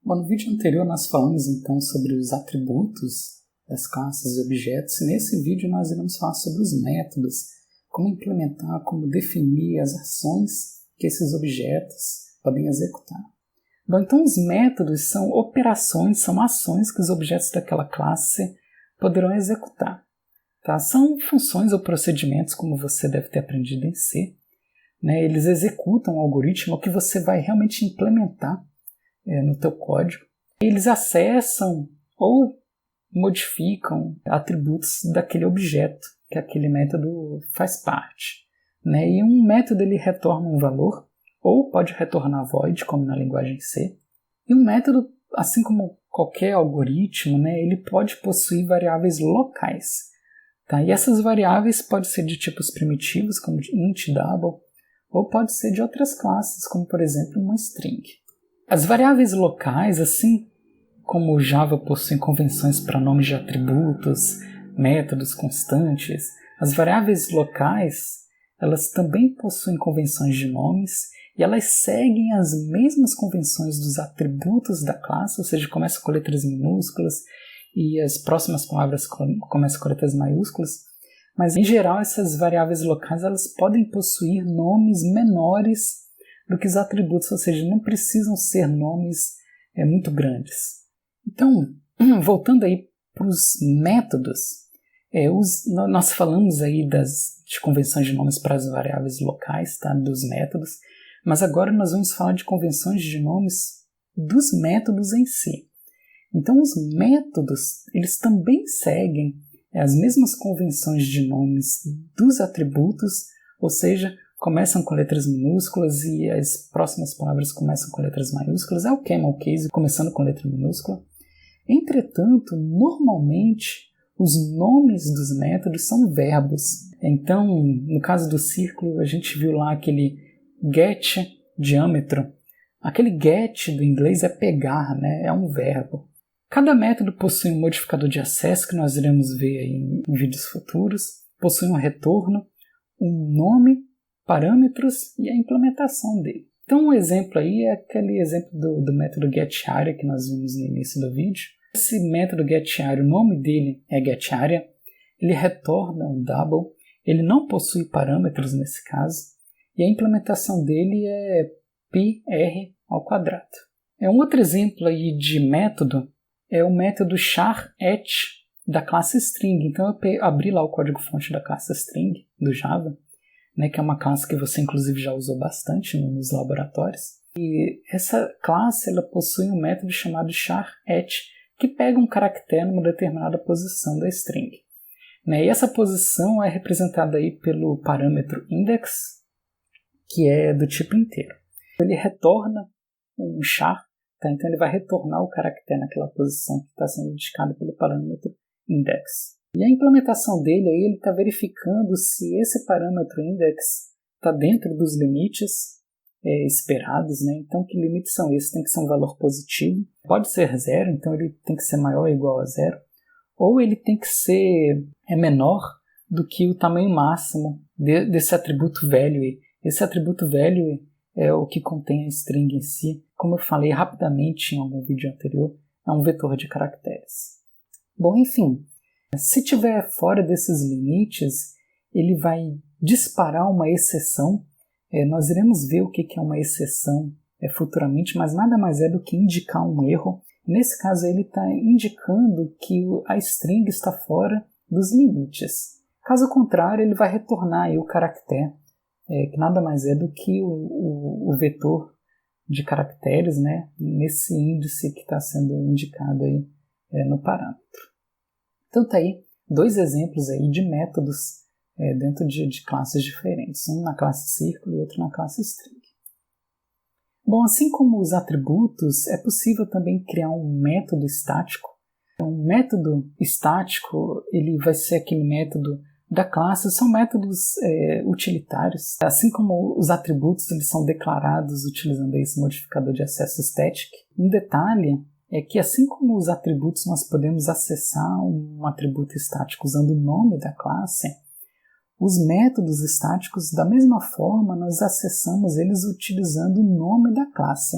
Bom, no vídeo anterior nós falamos então sobre os atributos das classes e objetos, e nesse vídeo nós iremos falar sobre os métodos, como implementar, como definir as ações que esses objetos podem executar. Bom, então os métodos são operações, são ações que os objetos daquela classe poderão executar. Tá? São funções ou procedimentos, como você deve ter aprendido em C. Né? Eles executam um algoritmo que você vai realmente implementar no teu código. Eles acessam ou modificam atributos daquele objeto que aquele método faz parte. Né? E um método ele retorna um valor, ou pode retornar void, como na linguagem C. E um método, assim como qualquer algoritmo, né, ele pode possuir variáveis locais. Tá? E essas variáveis podem ser de tipos primitivos, como int, double, ou pode ser de outras classes, como por exemplo uma string. As variáveis locais, assim como o Java possui convenções para nomes de atributos, métodos constantes, as variáveis locais elas também possuem convenções de nomes e elas seguem as mesmas convenções dos atributos da classe, ou seja, começam com letras minúsculas e as próximas palavras começam com letras maiúsculas, mas em geral essas variáveis locais elas podem possuir nomes menores do que os atributos, ou seja, não precisam ser nomes muito grandes. Então, voltando aí para os métodos, nós falamos aí de convenções de nomes para as variáveis locais, tá, dos métodos, mas agora nós vamos falar de convenções de nomes dos métodos em si. Então, os métodos, eles também seguem as mesmas convenções de nomes dos atributos, ou seja, começam com letras minúsculas e as próximas palavras começam com letras maiúsculas. É o camel case, começando com letra minúscula. Entretanto, normalmente, os nomes dos métodos são verbos. Então, no caso do círculo, a gente viu lá aquele get diâmetro. Aquele get do inglês é pegar, né? É um verbo. Cada método possui um modificador de acesso, que nós iremos ver aí em vídeos futuros. Possui um retorno, um nome, parâmetros e a implementação dele. Então um exemplo aí é aquele exemplo do método getArea que nós vimos no início do vídeo. Esse método getArea, o nome dele é getArea, ele retorna um double, ele não possui parâmetros nesse caso, e a implementação dele é πr². Um outro exemplo aí de método é o método char_at da classe string. Então eu abri lá o código-fonte da classe string do Java, né, que é uma classe que você inclusive já usou bastante nos laboratórios. E essa classe ela possui um método chamado char_at, que pega um caractere numa determinada posição da string. Né, e essa posição é representada aí pelo parâmetro index, que é do tipo inteiro. Ele retorna um char, tá? Então ele vai retornar o caractere naquela posição que está sendo indicada pelo parâmetro index. E a implementação dele aí ele está verificando se esse parâmetro index está dentro dos limites esperados, né? Então que limites são esses? Tem que ser um valor positivo, pode ser zero, então ele tem que ser maior ou igual a zero, ou ele tem que ser menor do que o tamanho máximo desse atributo value. Esse atributo value é o que contém a string em si. Como eu falei rapidamente em algum vídeo anterior, é um vetor de caracteres. Bom, enfim, se estiver fora desses limites, ele vai disparar uma exceção. Nós iremos ver o que é uma exceção futuramente, mas nada mais é do que indicar um erro. Nesse caso, ele está indicando que a string está fora dos limites. Caso contrário, ele vai retornar aí o caractere, que nada mais é do que o vetor de caracteres, né, nesse índice que está sendo indicado aí no parâmetro. Então tá aí dois exemplos aí de métodos dentro de classes diferentes, um na classe círculo e outro na classe string. Bom, assim como os atributos, é possível também criar um método estático. Um método estático ele vai ser aquele método da classe, são métodos utilitários. Assim como os atributos eles são declarados utilizando esse modificador de acesso static. Um detalhe é que assim como os atributos nós podemos acessar um atributo estático usando o nome da classe, os métodos estáticos, da mesma forma, nós acessamos eles utilizando o nome da classe.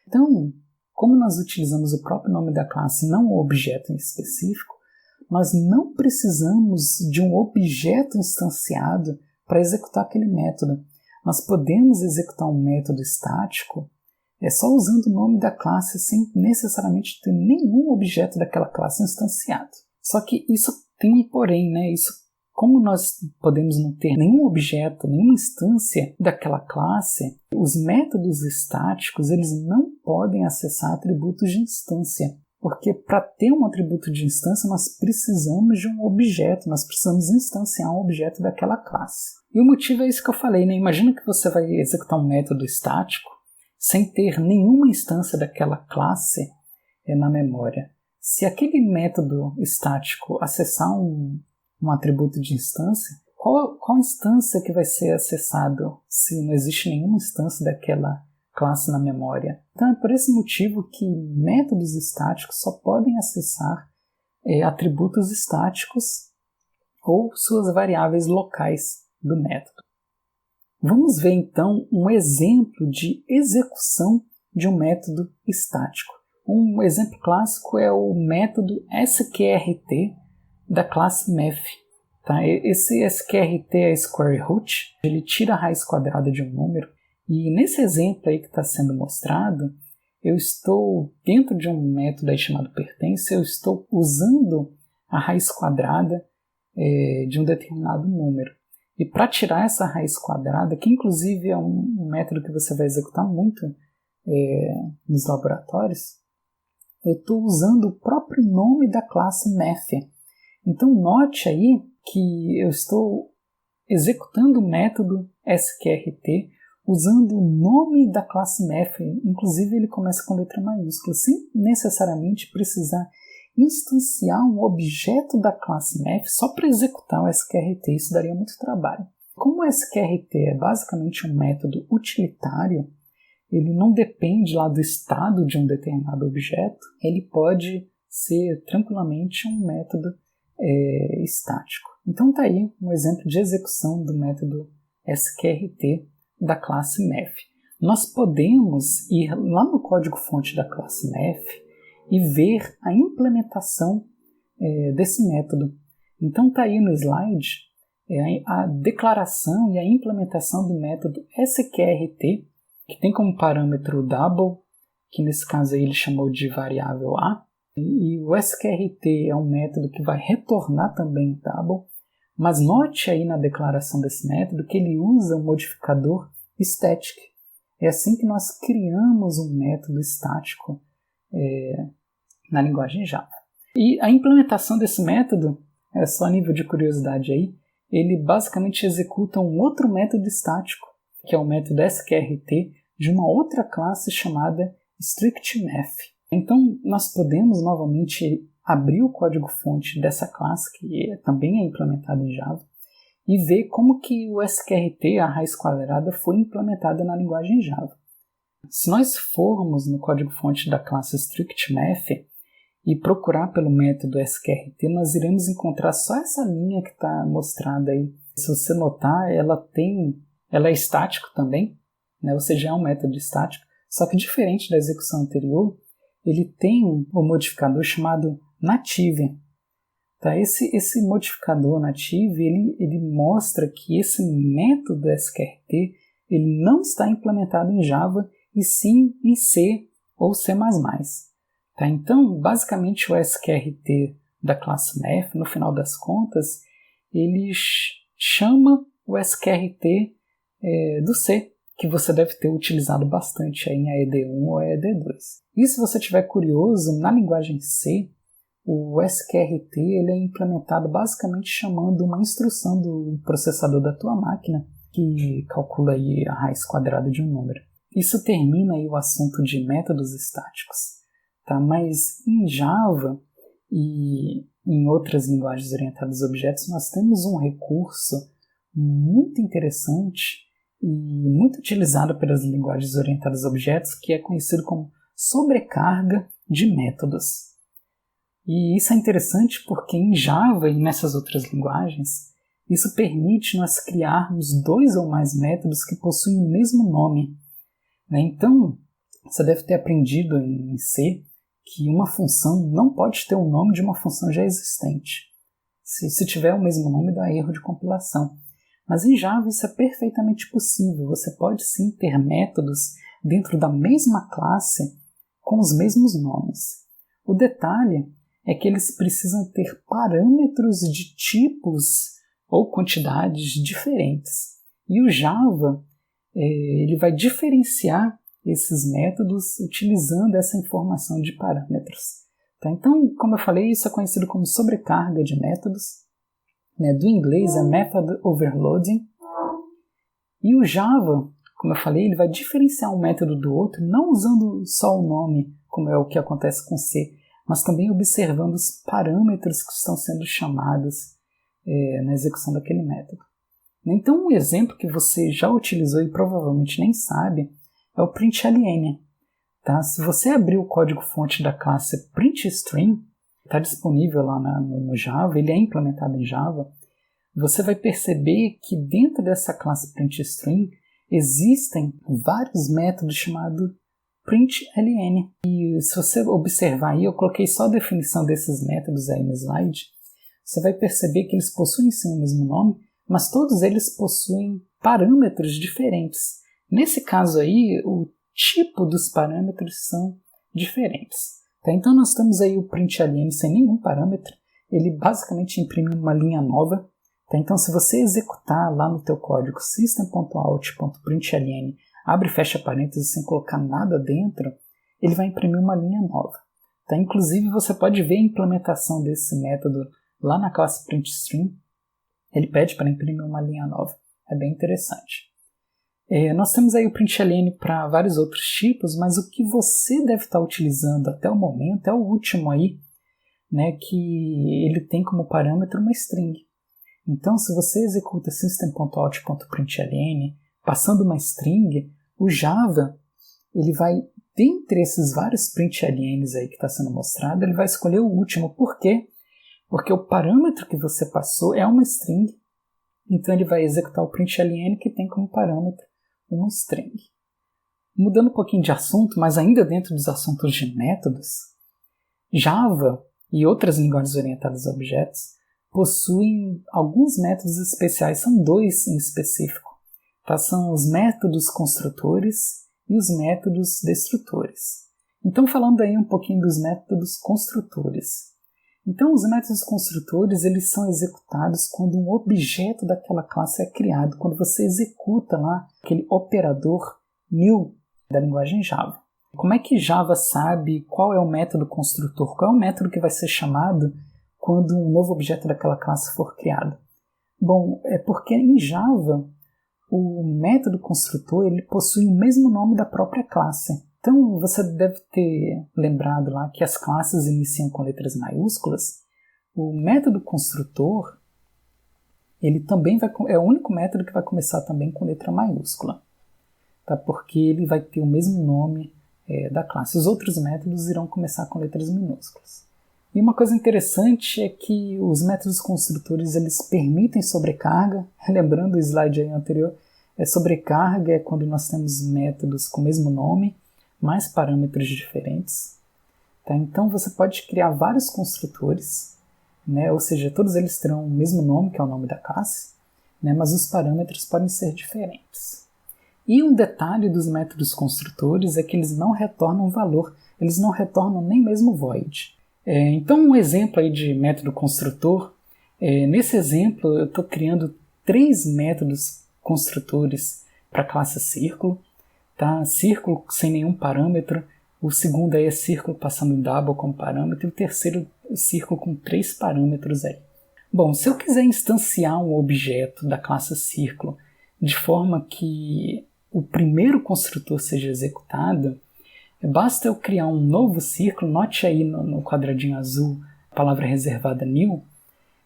Então, como nós utilizamos o próprio nome da classe, não o objeto em específico, nós não precisamos de um objeto instanciado para executar aquele método. Nós podemos executar um método estático só usando o nome da classe sem necessariamente ter nenhum objeto daquela classe instanciado. Só que isso tem um porém, né? Como nós podemos não ter nenhum objeto, nenhuma instância daquela classe, os métodos estáticos eles não podem acessar atributos de instância. Porque para ter um atributo de instância nós precisamos de um objeto, nós precisamos instanciar um objeto daquela classe. E o motivo é isso que eu falei, né? Imagina que você vai executar um método estático sem ter nenhuma instância daquela classe na memória. Se aquele método estático acessar um atributo de instância, qual instância que vai ser acessado se não existe nenhuma instância daquela classe na memória? Então é por esse motivo que métodos estáticos só podem acessar atributos estáticos ou suas variáveis locais do método. Vamos ver então um exemplo de execução de um método estático. Um exemplo clássico é o método sqrt da classe math. Tá? Esse sqrt é square root, ele tira a raiz quadrada de um número, e nesse exemplo aí que está sendo mostrado, eu estou dentro de um método aí chamado pertence, eu estou usando a raiz quadrada de um determinado número. E para tirar essa raiz quadrada, que inclusive é um método que você vai executar muito nos laboratórios, eu estou usando o próprio nome da classe math. Então note aí que eu estou executando o método sqrt usando o nome da classe math, inclusive ele começa com letra maiúscula, sem necessariamente precisar instanciar um objeto da classe math só para executar o sqrt, isso daria muito trabalho. Como o sqrt é basicamente um método utilitário, ele não depende lá do estado de um determinado objeto, ele pode ser tranquilamente um método estático. Então está aí um exemplo de execução do método sqrt da classe math. Nós podemos ir lá no código-fonte da classe math e ver a implementação desse método. Então está aí no slide a declaração e a implementação do método sqrt, que tem como parâmetro double, que nesse caso aí ele chamou de variável a, e o sqrt é um método que vai retornar também double, mas note aí na declaração desse método que ele usa o modificador static. É assim que nós criamos um método estático na linguagem Java. E a implementação desse método, só a nível de curiosidade aí, ele basicamente executa um outro método estático, que é o método sqrt de uma outra classe chamada strictMath. Então nós podemos novamente abrir o código-fonte dessa classe, que também é implementada em Java, e ver como que o sqrt, a raiz quadrada, foi implementada na linguagem Java. Se nós formos no código-fonte da classe strictMath e procurar pelo método sqrt, nós iremos encontrar só essa linha que está mostrada aí. Se você notar, ela é estático também, né? Ou seja, é um método estático, só que diferente da execução anterior, ele tem um modificador chamado native. Tá? Esse modificador native, ele mostra que esse método sqrt ele não está implementado em Java, e sim em C ou C++. Tá? Então, basicamente, o sqrt da classe math, no final das contas, ele chama o sqrt do C, que você deve ter utilizado bastante aí em AED1 ou AED2. E se você estiver curioso, na linguagem C, o sqrt ele é implementado basicamente chamando uma instrução do processador da tua máquina, que calcula aí a raiz quadrada de um número. Isso termina aí o assunto de métodos estáticos. Tá? Mas em Java e em outras linguagens orientadas a objetos, nós temos um recurso muito interessante e muito utilizado pelas linguagens orientadas a objetos, que é conhecido como sobrecarga de métodos. E isso é interessante porque em Java e nessas outras linguagens, isso permite nós criarmos 2 ou mais métodos que possuem o mesmo nome. Então, Você deve ter aprendido em C que uma função não pode ter o nome de uma função já existente. Se tiver o mesmo nome, dá erro de compilação. Mas em Java isso é perfeitamente possível. Você pode sim ter métodos dentro da mesma classe com os mesmos nomes. O detalhe é que eles precisam ter parâmetros de tipos ou quantidades diferentes. E o Java ele vai diferenciar esses métodos utilizando essa informação de parâmetros. Tá? Então, como eu falei, isso é conhecido como sobrecarga de métodos. Do inglês é method overloading. E o Java, como eu falei, ele vai diferenciar um método do outro, não usando só o nome, como é o que acontece com C, mas também observando os parâmetros que estão sendo chamados na execução daquele método. Então, um exemplo que você já utilizou e provavelmente nem sabe é o println. Tá? Se você abrir o código-fonte da classe printString, está disponível lá no Java, ele é implementado em Java, você vai perceber que dentro dessa classe printString existem vários métodos chamados println. E se você observar aí, eu coloquei só a definição desses métodos aí no slide, você vai perceber que eles possuem sim o mesmo nome, mas todos eles possuem parâmetros diferentes. Nesse caso aí, o tipo dos parâmetros são diferentes. Tá? Então nós temos aí o println sem nenhum parâmetro, ele basicamente imprime uma linha nova. Tá? Então se você executar lá no teu código system.out.println, abre e fecha parênteses sem colocar nada dentro, ele vai imprimir uma linha nova. Tá? Inclusive você pode ver a implementação desse método lá na classe printString, ele pede para imprimir uma linha nova. É bem interessante. Nós temos aí o println para vários outros tipos, mas o que você deve estar utilizando até o momento é o último aí, que ele tem como parâmetro uma string. Então, se você executa system.out.println, passando uma string, o Java ele vai, dentre esses vários printlns aí que está sendo mostrado, ele vai escolher o último. Por quê? Porque o parâmetro que você passou é uma string, então ele vai executar o println que tem como parâmetro uma string. Mudando um pouquinho de assunto, mas ainda dentro dos assuntos de métodos, Java e outras linguagens orientadas a objetos possuem alguns métodos especiais, são dois em específico. Tá? São os métodos construtores e os métodos destrutores. Então, falando aí um pouquinho dos métodos construtores. Então, os métodos construtores eles são executados quando um objeto daquela classe é criado, quando você executa lá aquele operador new da linguagem Java. Como é que Java sabe qual é o método construtor? Qual é o método que vai ser chamado quando um novo objeto daquela classe for criado? Bom, é porque em Java o método construtor ele possui o mesmo nome da própria classe. Então, você deve ter lembrado lá que as classes iniciam com letras maiúsculas. O método construtor, ele também é o único método que vai começar também com letra maiúscula. Tá? Porque ele vai ter o mesmo nome da classe. Os outros métodos irão começar com letras minúsculas. E uma coisa interessante é que os métodos construtores eles permitem sobrecarga. Lembrando o slide aí anterior, sobrecarga é quando nós temos métodos com o mesmo nome, mais parâmetros diferentes. Tá? Então você pode criar vários construtores, ou seja, todos eles terão o mesmo nome, que é o nome da classe, mas os parâmetros podem ser diferentes. E um detalhe dos métodos construtores é que eles não retornam valor, eles não retornam nem mesmo void. Então um exemplo aí de método construtor, nesse exemplo eu estou criando 3 métodos construtores para a classe círculo. Tá? Círculo sem nenhum parâmetro, o segundo aí é círculo passando em double como parâmetro, e o terceiro círculo com 3 parâmetros aí. Bom, se eu quiser instanciar um objeto da classe círculo de forma que o primeiro construtor seja executado, basta eu criar um novo círculo, note aí no quadradinho azul a palavra reservada new,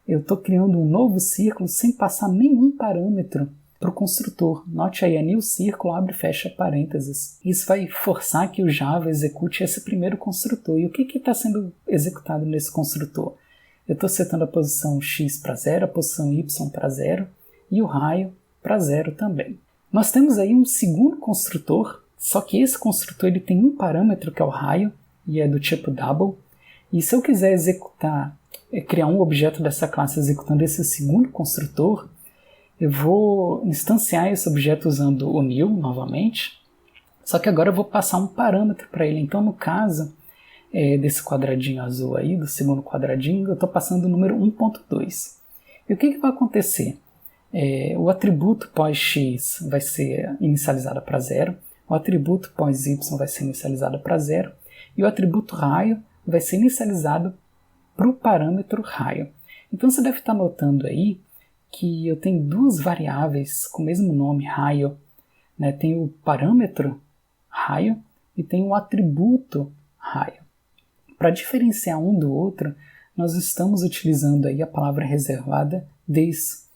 eu estou criando um novo círculo sem passar nenhum parâmetro para o construtor. Note aí, new círculo, abre e fecha parênteses. Isso vai forçar que o Java execute esse primeiro construtor. E o que está sendo executado nesse construtor? Eu estou setando a posição x para 0, a posição y para 0 e o raio para 0 também. Nós temos aí um segundo construtor, Só que esse construtor ele tem um parâmetro que é o raio, e é do tipo double, e se eu quiser criar um objeto dessa classe executando esse segundo construtor, eu vou instanciar esse objeto usando o new novamente, só que agora eu vou passar um parâmetro para ele. Então, no caso desse quadradinho azul aí, do segundo quadradinho, eu estou passando o número 1.2. E o que vai acontecer? O atributo pós-x vai ser inicializado para 0, o atributo pós-y vai ser inicializado para 0, e o atributo raio vai ser inicializado para o parâmetro raio. Então você deve estar notando aí que eu tenho duas variáveis com o mesmo nome, raio. Né? Tem o parâmetro raio e tem o atributo raio. Para diferenciar um do outro, nós estamos utilizando aí a palavra reservada this.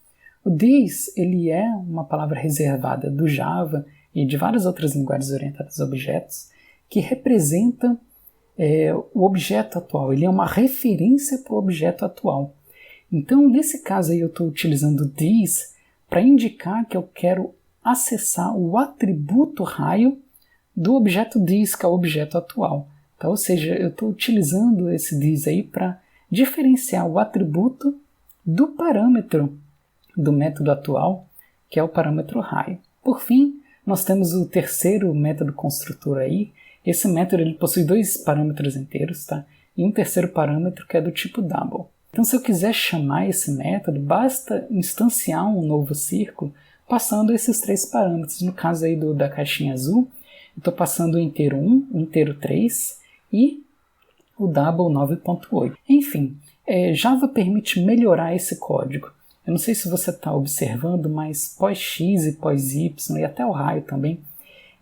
O this ele é uma palavra reservada do Java e de várias outras linguagens orientadas a objetos que representa o objeto atual. Ele é uma referência para o objeto atual. Então, nesse caso aí, eu estou utilizando this para indicar que eu quero acessar o atributo raio do objeto this, que é o objeto atual. Tá? Ou seja, eu estou utilizando esse this aí para diferenciar o atributo do parâmetro do método atual, que é o parâmetro raio. Por fim, nós temos o terceiro método construtor aí. Esse método ele possui dois parâmetros inteiros, tá? E um terceiro parâmetro que é do tipo double. Então, se eu quiser chamar esse método, basta instanciar um novo círculo passando esses três parâmetros. No caso aí da caixinha azul, eu estou passando o inteiro 1, o inteiro 3 e o double 9.8. Enfim, Java permite melhorar esse código. Eu não sei se você está observando, mas pós-x e pós-y e até o raio também,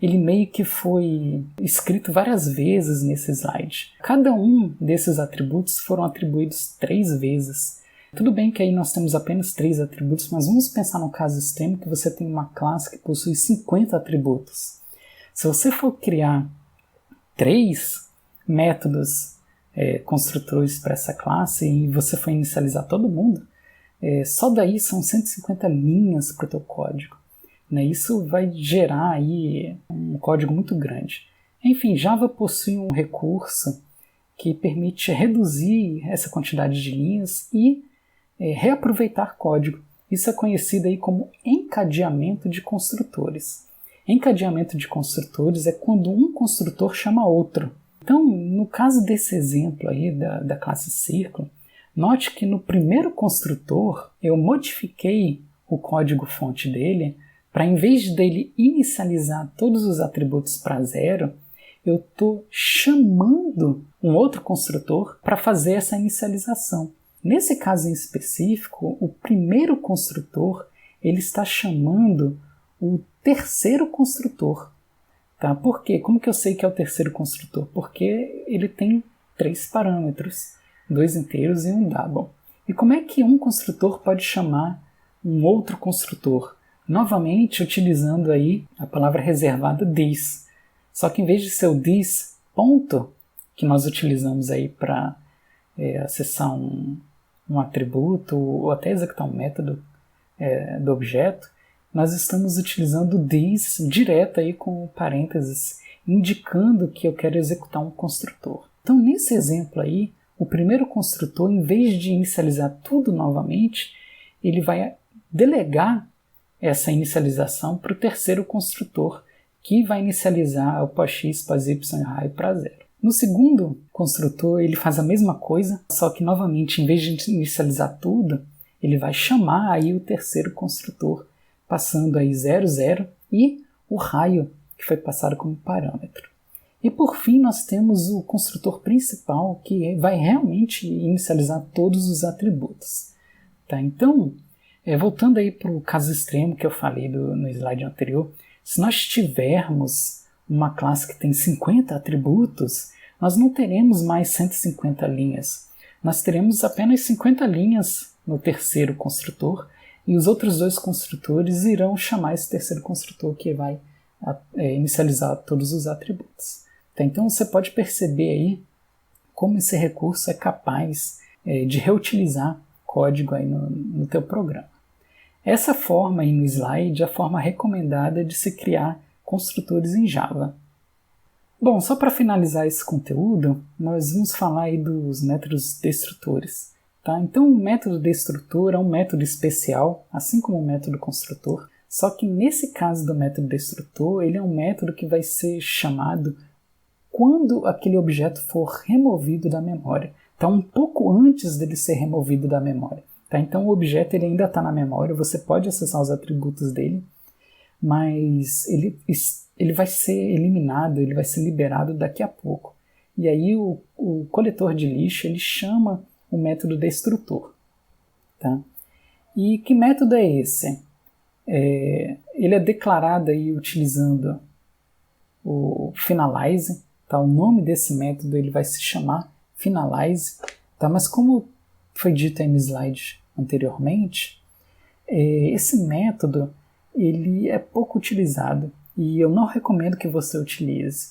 ele meio que foi escrito várias vezes nesse slide. Cada um desses atributos foram atribuídos 3 vezes. Tudo bem que aí nós temos apenas 3 atributos, mas vamos pensar no caso extremo que você tem uma classe que possui 50 atributos. Se você for criar 3 métodos construtores para essa classe e você for inicializar todo mundo, só daí são 150 linhas para o teu código. Isso vai gerar aí um código muito grande. Enfim, Java possui um recurso que permite reduzir essa quantidade de linhas e reaproveitar código. Isso é conhecido aí como encadeamento de construtores. Encadeamento de construtores é quando um construtor chama outro. Então, no caso desse exemplo aí da classe círculo, note que no primeiro construtor eu modifiquei o código-fonte dele para, em vez dele inicializar todos os atributos para 0, eu estou chamando um outro construtor para fazer essa inicialização. Nesse caso em específico, o primeiro construtor ele está chamando o terceiro construtor. Tá? Por quê? Como que eu sei que é o terceiro construtor? Porque ele tem 3 parâmetros, 2 inteiros e um double. E como é que um construtor pode chamar um outro construtor? Novamente utilizando aí a palavra reservada this. Só que em vez de ser o this ponto, que nós utilizamos aí para acessar um atributo ou até executar um método do objeto, nós estamos utilizando this direto aí com parênteses, indicando que eu quero executar um construtor. Então, nesse exemplo aí, o primeiro construtor, em vez de inicializar tudo novamente, ele vai delegar essa inicialização para o terceiro construtor, que vai inicializar o pós-x, pós-y e raio para 0. No segundo construtor, ele faz a mesma coisa, só que novamente, em vez de inicializar tudo, ele vai chamar aí o terceiro construtor, passando aí 0, 0 e o raio, que foi passado como parâmetro. E por fim, nós temos o construtor principal, que vai realmente inicializar todos os atributos. Tá? Então, voltando aí para o caso extremo que eu falei no slide anterior, se nós tivermos uma classe que tem 50 atributos, nós não teremos mais 150 linhas. Nós teremos apenas 50 linhas no terceiro construtor e os outros 2 construtores irão chamar esse terceiro construtor que vai inicializar todos os atributos. Tá? Então você pode perceber aí como esse recurso é capaz de reutilizar código aí no teu programa. Essa forma aí no slide é a forma recomendada de se criar construtores em Java. Bom, só para finalizar esse conteúdo, nós vamos falar aí dos métodos destrutores. Tá? Então, o método destrutor é um método especial, assim como o método construtor, só que nesse caso do método destrutor, ele é um método que vai ser chamado quando aquele objeto for removido da memória. Tá? Um pouco antes dele ser removido da memória. Tá? Então, o objeto ele ainda está na memória, você pode acessar os atributos dele, mas ele vai ser eliminado, ele vai ser liberado daqui a pouco. E aí o coletor de lixo ele chama o método destrutor. Tá? E que método é esse? Ele é declarado aí utilizando o finalize. Tá? O nome desse método ele vai se chamar finalize. Tá? Mas como foi dito aí no slide anteriormente, esse método ele é pouco utilizado e eu não recomendo que você utilize.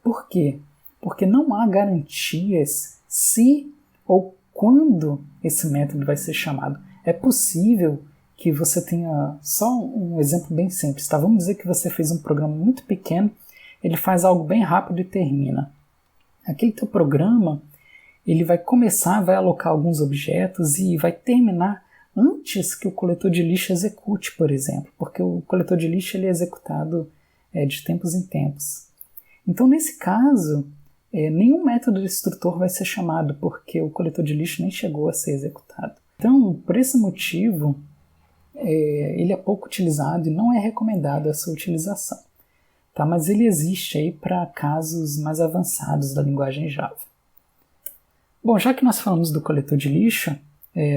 Por quê? Porque não há garantias se ou quando esse método vai ser chamado. É possível que você tenha só um exemplo bem simples. Tá? Vamos dizer que você fez um programa muito pequeno, ele faz algo bem rápido e termina. Aquele teu programa ele vai começar, vai alocar alguns objetos e vai terminar antes que o coletor de lixo execute, por exemplo, porque o coletor de lixo ele é executado de tempos em tempos. Então, nesse caso, nenhum método destrutor vai ser chamado, porque o coletor de lixo nem chegou a ser executado. Então, por esse motivo, ele é pouco utilizado e não é recomendado a sua utilização. Tá? Mas ele existe aí para casos mais avançados da linguagem Java. Bom, já que nós falamos do coletor de lixo,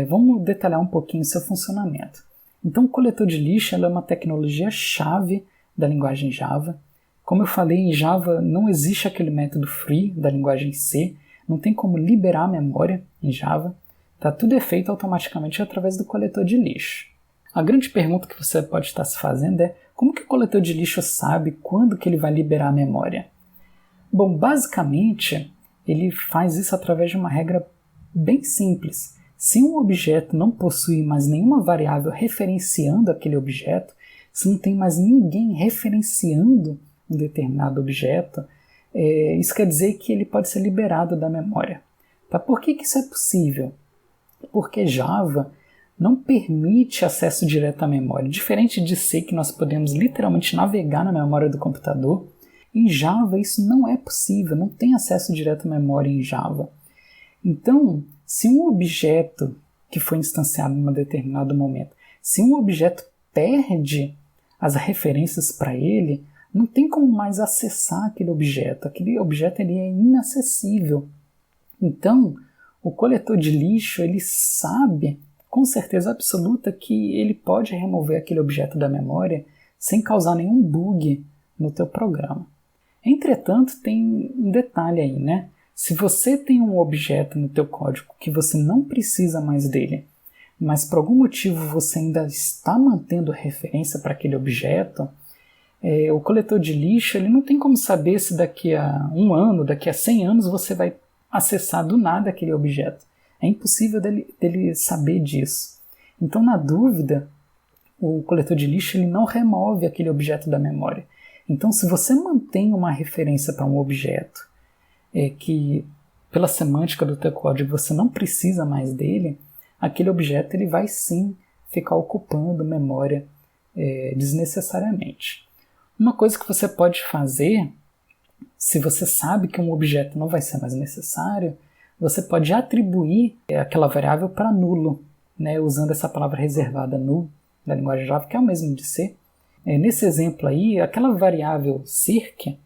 vamos detalhar um pouquinho o seu funcionamento. Então, o coletor de lixo é uma tecnologia-chave da linguagem Java. Como eu falei, em Java não existe aquele método free da linguagem C, não tem como liberar a memória em Java. Tá? Tudo é feito automaticamente através do coletor de lixo. A grande pergunta que você pode estar se fazendo é como que o coletor de lixo sabe quando que ele vai liberar a memória? Bom, basicamente, ele faz isso através de uma regra bem simples. Se um objeto não possui mais nenhuma variável referenciando aquele objeto, se não tem mais ninguém referenciando um determinado objeto, isso quer dizer que ele pode ser liberado da memória. Tá? Por que isso é possível? Porque Java não permite acesso direto à memória. Diferente de C, que nós podemos literalmente navegar na memória do computador, em Java isso não é possível, não tem acesso direto à memória em Java. Então, se um objeto que foi instanciado em um determinado momento, se um objeto perde as referências para ele, não tem como mais acessar aquele objeto ele é inacessível. Então, o coletor de lixo ele sabe com certeza absoluta que ele pode remover aquele objeto da memória sem causar nenhum bug no teu programa. Entretanto, tem um detalhe aí, né? Se você tem um objeto no teu código que você não precisa mais dele, mas por algum motivo você ainda está mantendo referência para aquele objeto, o coletor de lixo ele não tem como saber se daqui a 1 ano, daqui a 100 anos você vai acessar do nada aquele objeto. É impossível dele saber disso. Então, na dúvida, o coletor de lixo ele não remove aquele objeto da memória. Então, se você mantém uma referência para um objeto que, pela semântica do teu código, você não precisa mais dele, aquele objeto ele vai sim ficar ocupando memória desnecessariamente. Uma coisa que você pode fazer, se você sabe que um objeto não vai ser mais necessário, você pode atribuir aquela variável para nulo, né, usando essa palavra reservada null da linguagem Java, que é o mesmo de C. Nesse exemplo aí, aquela variável circ,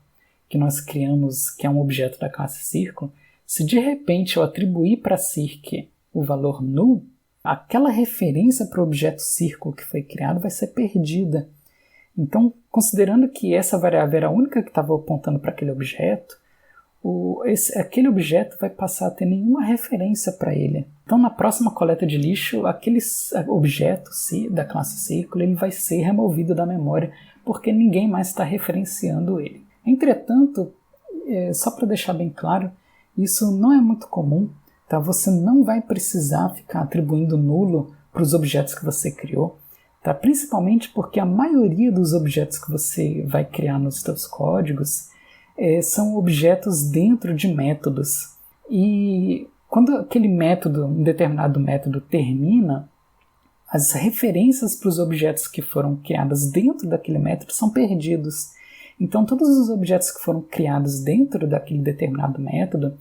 que nós criamos, que é um objeto da classe círculo, se de repente eu atribuir para circ o valor null, aquela referência para o objeto círculo que foi criado vai ser perdida. Então, considerando que essa variável era a única que estava apontando para aquele objeto, aquele objeto vai passar a ter nenhuma referência para ele. Então, na próxima coleta de lixo, aquele objeto da classe círculo ele vai ser removido da memória, porque ninguém mais está referenciando ele. Entretanto, só para deixar bem claro, isso não é muito comum. Tá? Você não vai precisar ficar atribuindo nulo para os objetos que você criou. Tá? Principalmente porque a maioria dos objetos que você vai criar nos seus códigos são objetos dentro de métodos. E quando aquele método, um determinado método termina, as referências para os objetos que foram criados dentro daquele método são perdidos. Então todos os objetos que foram criados dentro daquele determinado método,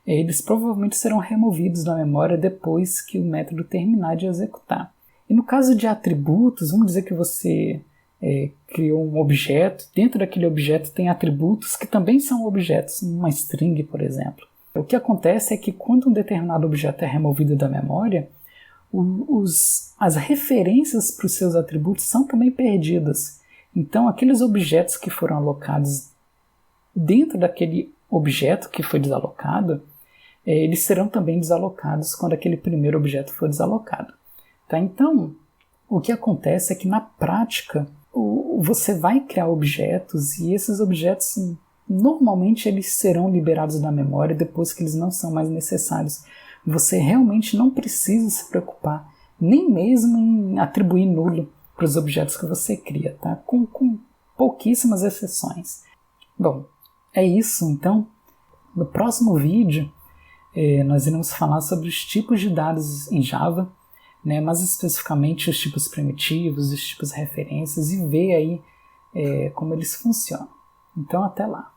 eles provavelmente serão removidos da memória depois que o método terminar de executar. E no caso de atributos, vamos dizer que você criou um objeto, dentro daquele objeto tem atributos que também são objetos, uma string, por exemplo. O que acontece é que quando um determinado objeto é removido da memória, as referências para os seus atributos são também perdidas. Então, aqueles objetos que foram alocados dentro daquele objeto que foi desalocado, eles serão também desalocados quando aquele primeiro objeto for desalocado. Tá? Então, o que acontece é que na prática, você vai criar objetos e esses objetos, normalmente, eles serão liberados da memória depois que eles não são mais necessários. Você realmente não precisa se preocupar, nem mesmo em atribuir nulo para os objetos que você cria, tá? Com pouquíssimas exceções. Bom, é isso então. No próximo vídeo, nós iremos falar sobre os tipos de dados em Java, né, mais especificamente os tipos primitivos, os tipos referências, e ver aí como eles funcionam. Então, até lá!